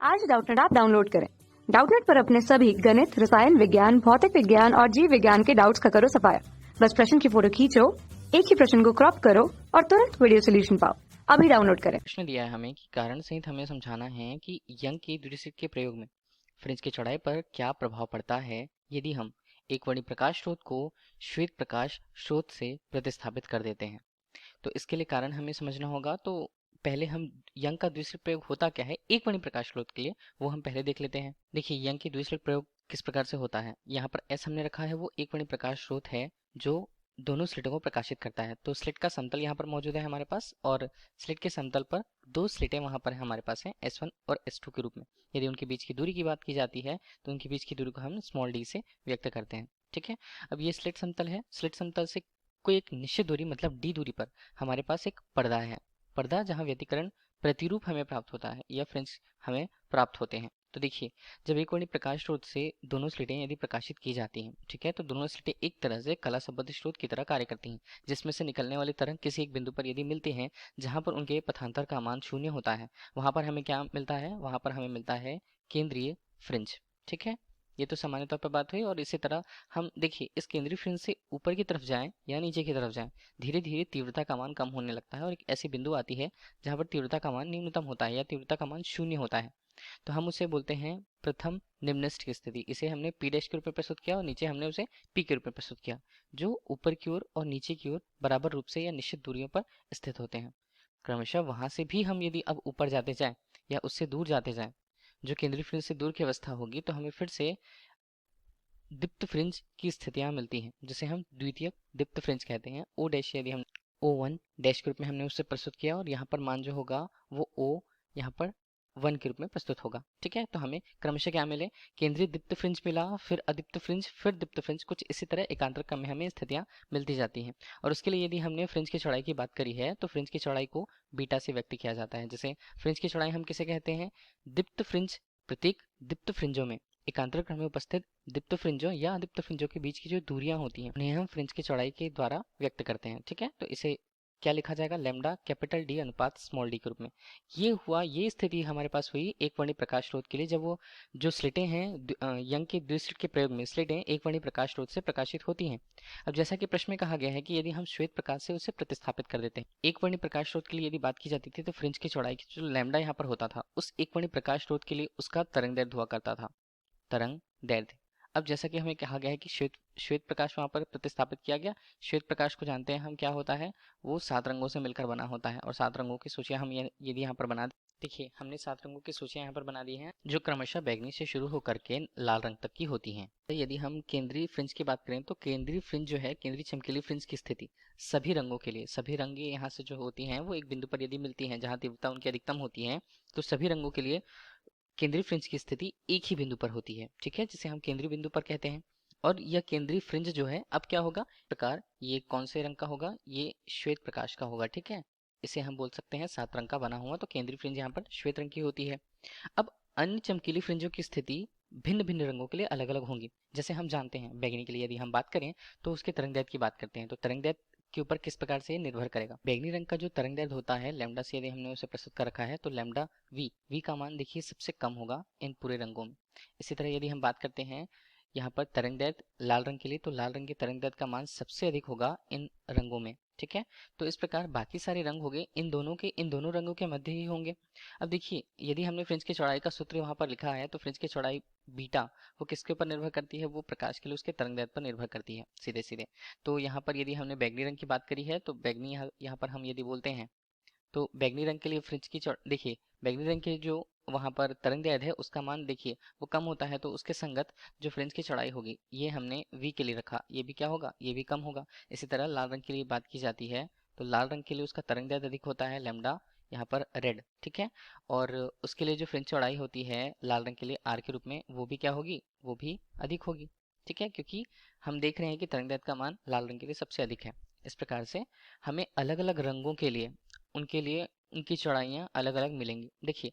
आज Doubtnut app download करें। Doubtnut पर अपने सभी गणित, रसायन विज्ञान, भौतिक विज्ञान और जीव विज्ञान के डाउट्स का करो सफाया। बस प्रश्न की फोटो खींचो, एक ही प्रश्न को क्रॉप करो और तुरंत वीडियो सोल्यूशन पाओ। अभी डाउनलोड करें। प्रश्न दिया है हमें कि कारण सहित हमें समझाना है कि यंग के द्वितीयक के प्रयोग में फ्रिंज की चौड़ाई पर क्या प्रभाव पड़ता है यदि हम एक वर्णी प्रकाश स्रोत को श्वेत प्रकाश स्रोत से प्रतिस्थापित कर देते हैं। तो इसके लिए कारण हमें समझना होगा। तो पहले हम यंग का द्वितीयक प्रयोग होता क्या है एक वर्णी प्रकाश स्रोत के लिए, वो हम पहले देख लेते हैं। देखिए यंग के द्वितीयक प्रयोग किस प्रकार से होता है। यहाँ पर एस हमने रखा है, वो एक वर्णी प्रकाश स्रोत है जो दोनों स्लिटों को प्रकाशित करता है। तो स्लिट का समतल यहाँ पर मौजूद है हमारे पास, और स्लिट के समतल पर दो स्लिटें वहां पर हमारे पास हैं S1 और S2 के रूप में। यदि उनके बीच की दूरी की बात की जाती है तो उनके बीच की दूरी को हम स्मॉल d से व्यक्त करते हैं। ठीक है, अब ये स्लिट समतल है। स्लिट समतल से कोई एक निश्चित दूरी मतलब d दूरी पर हमारे पास एक पर्दा है। पर्दा जहाँ व्यतिकरण प्रतिरूप हमें प्राप्त होता है या फ्रिंज हमें प्राप्त होते हैं। तो देखिए जब एक वर्णी प्रकाश स्रोत से दोनों स्लिटें यदि प्रकाशित की जाती हैं, ठीक है, तो दोनों स्लिटें एक तरह से कला संबद्ध स्रोत की तरह कार्य करती हैं, जिसमें से निकलने वाली तरंग किसी एक बिंदु पर यदि मिलती हैं जहां पर उनके पथांतर का मान शून्य होता है, वहां पर हमें क्या मिलता है, वहां पर हमें मिलता है केंद्रीय फ्रिंज। ठीक है, ये तो सामान्य तौर पर बात हुई। और इसी तरह हम देखिए इस केंद्रीय फ्रिंज से ऊपर की तरफ जाएं या नीचे की तरफ जाएं, धीरे धीरे तीव्रता का मान कम होने लगता है और एक ऐसी बिंदु आती है जहां पर तीव्रता का मान न्यूनतम होता है या तीव्रता का मान शून्य होता है। तो हम उसे बोलते हैं प्रथम निम्नस्थ की स्थिति। इसे हमने पी डैश के रूप में प्रस्तुत किया और नीचे हमने उसे पी के रूप में प्रस्तुत किया, जो ऊपर की ओर और नीचे की ओर बराबर रूप से या निश्चित दूरियों पर स्थित होते हैं। क्रमशः वहां से भी हम यदि अब ऊपर जाते जाएं या उससे दूर जाते जाएं, जो केंद्रीय फ्रिंज से दूर की अवस्था होगी, तो हमें फिर से दीप्त फ्रिंज की स्थितियां मिलती हैं, जिसे हम द्वितीयक दीप्त फ्रिंज कहते हैं। ओ डैश यदि हम O1 डैश के रूप में हमने उससे प्रस्तुत किया और यहाँ पर मान जो होगा वो O यहाँ पर 1 के रूप में प्रस्तुत होगा। ठीक है, तो हमें क्रमशः क्या मिले, केंद्रीय दीप्त फ्रिंज मिला, फिर अदीप्त फ्रिंज, फिर दीप्त फ्रिंज, कुछ इसी तरह एकांतर क्रम में हमें स्थितियां मिलती जाती हैं। और उसके लिए यदि हमने फ्रिंज की चौड़ाई की बात करी है तो फ्रिंज की चौड़ाई को बीटा से व्यक्त किया जाता है। जैसे फ्रिंज की चौड़ाई हम किसे कहते हैं, दीप्त फ्रिंज प्रतीक दीप्त फ्रिंजों में एकांतर क्रम में उपस्थित दीप्त फ्रिंजों या अदीप्त फ्रिंजों के बीच की जो दूरियां होती हैं उन्हें हम फ्रिंज की चौड़ाई के द्वारा व्यक्त करते हैं। ठीक है, तो इसे क्या लिखा जाएगा, लैम्डा कैपिटल डी अनुपात स्मॉल डी के रूप में। ये हुआ, ये स्थिति हमारे पास हुई एक वर्णी प्रकाश स्रोत के लिए, जब वो जो स्लिटें हैं यंग के द्विस्लिट के प्रयोग में स्लिटें एक वर्णी प्रकाश स्रोत से प्रकाशित होती हैं। अब जैसा कि प्रश्न में कहा गया है कि यदि हम श्वेत प्रकाश से उसे प्रतिस्थापित कर देते हैं, एक वर्णी प्रकाश स्रोत के लिए यदि बात की जाती थी तो फ्रिंज की चौड़ाई की जो लैम्डा यहाँ पर होता था, उस एक वर्णी प्रकाश स्रोत के लिए उसका तरंग दैर्ध्य हुआ करता था, तरंग दैर्ध्य। अब जैसा कि हमें कहा गया है कि श्वेत श्वेत प्रकाश वहां पर प्रतिस्थापित किया गया। श्वेत प्रकाश को जानते हैं हम क्या होता है, वो 7 रंगों से मिलकर बना होता है और 7 रंगों की सूचियां हम यदि यहाँ पर बना देखिए हमने 7 रंगों की सूचियां यहाँ पर बना दी हैं, जो क्रमशः बैगनी से शुरू होकर के लाल रंग तक की होती हैं। तो यदि हम केंद्रीय फ्रिंज की बात करें तो केंद्रीय फ्रिंज जो है, केंद्रीय चमकीली फ्रिंज की स्थिति सभी रंगों के लिए, सभी रंग यहाँ से जो होती हैं वो एक बिंदु पर यदि मिलती हैं जहाँ तीव्रता उनकी अधिकतम होती है, तो सभी रंगों के लिए केंद्रीय फ्रिंज की स्थिति एक ही बिंदु पर होती है। ठीक है, जिसे हम केंद्रीय बिंदु पर कहते हैं। और यह केंद्रीय फ्रिंज जो है अब क्या होगा, प्रकार ये कौन से रंग का होगा, ये श्वेत प्रकाश का होगा। ठीक है, इसे हम बोल सकते हैं 7 रंग का बना हुआ, तो केंद्रीय फ्रिंज यहाँ पर श्वेत रंग की होती है। अब अन्य चमकीली फ्रिंजों की स्थिति भिन्न भिन्न रंगों के लिए अलग अलग होंगी। जैसे हम जानते हैं बैगनी के लिए यदि हम बात करें तो उसके तरंगदैर्ध्य की बात करते हैं, तो तरंगदैर्ध्य के ऊपर किस प्रकार से निर्भर करेगा। बैगनी रंग का जो तरंगदैर्ध्य होता है लैम्डा से यदि हमने उसे प्रस्तुत कर रखा है, तो लैम्डा वी का मान देखिए सबसे कम होगा इन पूरे रंगों में। इसी तरह यदि हम बात करते हैं यहाँ पर तरंगदैर्ध्य लाल रंग के लिए, तो लाल रंग के तरंगदैर्ध्य का मान सबसे अधिक होगा इन रंगों में। ठीक है, तो इस प्रकार बाकी सारे रंग हो गए इन दोनों रंगों के मध्य ही होंगे। अब देखिए यदि हमने फ्रिंज की चौड़ाई का सूत्र वहां पर लिखा है, तो फ्रिंज की चौड़ाई बीटा वो किसके ऊपर निर्भर करती है, वो प्रकाश के लिए उसके तरंगदैर्ध्य पर निर्भर करती है सीधे सीधे। तो यहाँ पर यदि हमने बैगनी रंग की बात करी है, तो बैगनी यहाँ पर हम यदि बोलते हैं तो बैगनी रंग के लिए फ्रिंज की देखिए बैगनी रंग के जो वहां पर तरंगदैर्ध्य है उसका मान देखिए वो कम होता है, तो उसके संगत जो फ्रिंज की चौड़ाई होगी ये हमने वी के लिए रखा, ये भी क्या होगा, ये भी कम होगा। इसी तरह लाल रंग के लिए बात की जाती है तो लाल रंग के लिए उसका तरंगदैर्ध्य अधिक होता है, लैम्डा यहाँ पर रेड। ठीक है, और उसके लिए जो फ्रिंज चौड़ाई होती है लाल रंग के लिए आर के रूप में, वो भी क्या होगी, वो भी अधिक होगी। ठीक है, क्योंकि हम देख रहे हैं कि तरंगदैर्ध्य का मान लाल रंग के लिए सबसे अधिक है। इस प्रकार से हमें अलग अलग रंगों के लिए उनके लिए उनकी चौड़ाइयाँ अलग अलग मिलेंगी। देखिए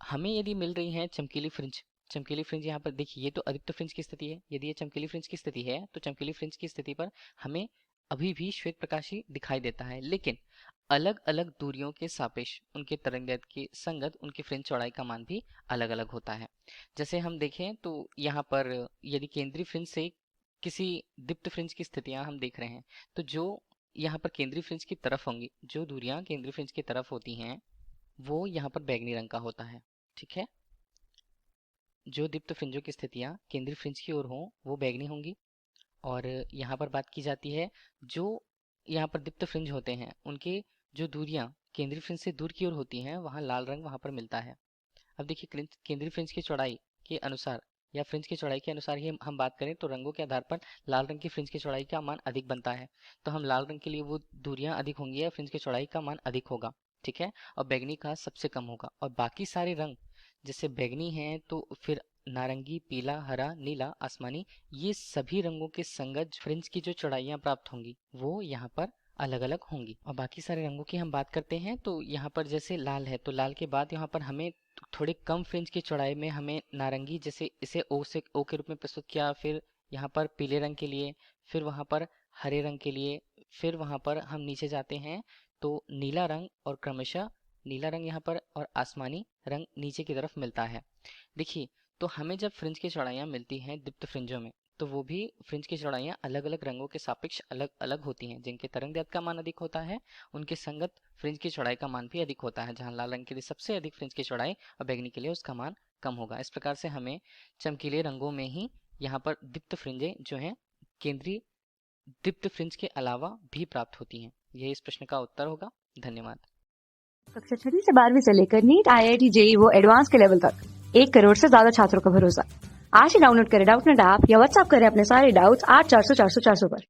हमें यदि मिल रही है चमकीली फ्रिंज, चमकीली फ्रिंज यहाँ पर देखिए ये तो अदीप्त फ्रिंज की स्थिति है। यदि ये चमकीली फ्रिंज की स्थिति है तो चमकीली फ्रिंज की स्थिति पर हमें अभी भी श्वेत प्रकाश ही दिखाई देता है, लेकिन अलग अलग दूरियों के सापेक्ष उनके तरंगदैर्ध्य के संगत उनकी फ्रिंज चौड़ाई का मान भी अलग अलग होता है। जैसे हम देखें तो यहाँ पर यदि केंद्रीय फ्रिंज से किसी दीप्त फ्रिंज की स्थितियां हम देख रहे हैं, तो जो यहाँ पर केंद्रीय फ्रिंज की तरफ होंगी, जो दूरियां केंद्रीय फ्रिंज की तरफ होती हैं, वो यहाँ पर बैंगनी रंग का होता है। ठीक है, जो दीप्त फ्रिंजों की स्थितियां केंद्रीय फ्रिंज की ओर हों वो बैंगनी होंगी। और यहाँ पर बात की जाती है, जो यहाँ पर दीप्त फ्रिंज होते हैं उनके जो दूरियां केंद्रीय फ्रिंज से दूर की ओर होती हैं, वहाँ लाल रंग वहाँ पर मिलता है। अब देखिए, केंद्रीय फ्रिंज की चौड़ाई के अनुसार या फ्रिंज की चौड़ाई के अनुसार ही हम बात करें तो रंगों के आधार पर लाल रंग की फ्रिंज की चौड़ाई का मान अधिक बनता है। तो हम लाल रंग के लिए वो दूरियां अधिक होंगी या फ्रिंज की चौड़ाई का मान अधिक होगा। ठीक है, और बैंगनी का सबसे कम होगा। और बाकी सारे रंग जैसे बैंगनी हैं तो फिर नारंगी, पीला, हरा, नीला, आसमानी, ये सभी रंगों के संगत फ्रिंज की जो चौड़ाइयाँ प्राप्त होंगी वो यहाँ पर अलग अलग होंगी। और बाकी सारे रंगों की हम बात करते हैं तो यहाँ पर जैसे लाल है तो लाल के बाद यहाँ पर हमें थोड़े कम फ्रिंज की चौड़ाई में हमें नारंगी, जैसे इसे ओ के रूप में प्रस्तुत किया, फिर यहाँ पर पीले रंग के लिए, फिर वहाँ पर हरे रंग के लिए, फिर वहाँ पर हम नीचे जाते हैं तो नीला रंग, और क्रमशः नीला रंग यहाँ पर और आसमानी रंग नीचे की तरफ मिलता है। देखिए, तो हमें जब फ्रिंज की चौड़ाइयाँ मिलती हैं दीप्त फ्रिंजों में, तो वो भी फ्रिंज की चौड़ाइयाँ अलग अलग रंगों के सापेक्ष अलग अलग होती हैं। जिनके तरंगदैर्ध्य का मान अधिक होता है उनके संगत फ्रिंज की चौड़ाई का मान भी अधिक होता है। जहाँ लाल रंग के लिए सबसे अधिक फ्रिंज की चौड़ाई और बैंगनी के लिए उसका मान कम होगा। इस प्रकार से हमें चमकीले रंगों में ही यहाँ पर दीप्त फ्रिंजें जो हैं केंद्रीय दीप्त फ्रिंज के अलावा भी प्राप्त होती हैं। यह इस प्रश्न का उत्तर होगा। धन्यवाद। कक्षा 6 से 12वीं से लेकर नीट, IIT, JEE वो एडवांस के लेवल तक 1 करोड़ से ज्यादा छात्रों का भरोसा। आज ही डाउनलोड करें डाउटनेट ऐप या व्हाट्सएप करें अपने सारे डाउट्स 8400 400 400 पर।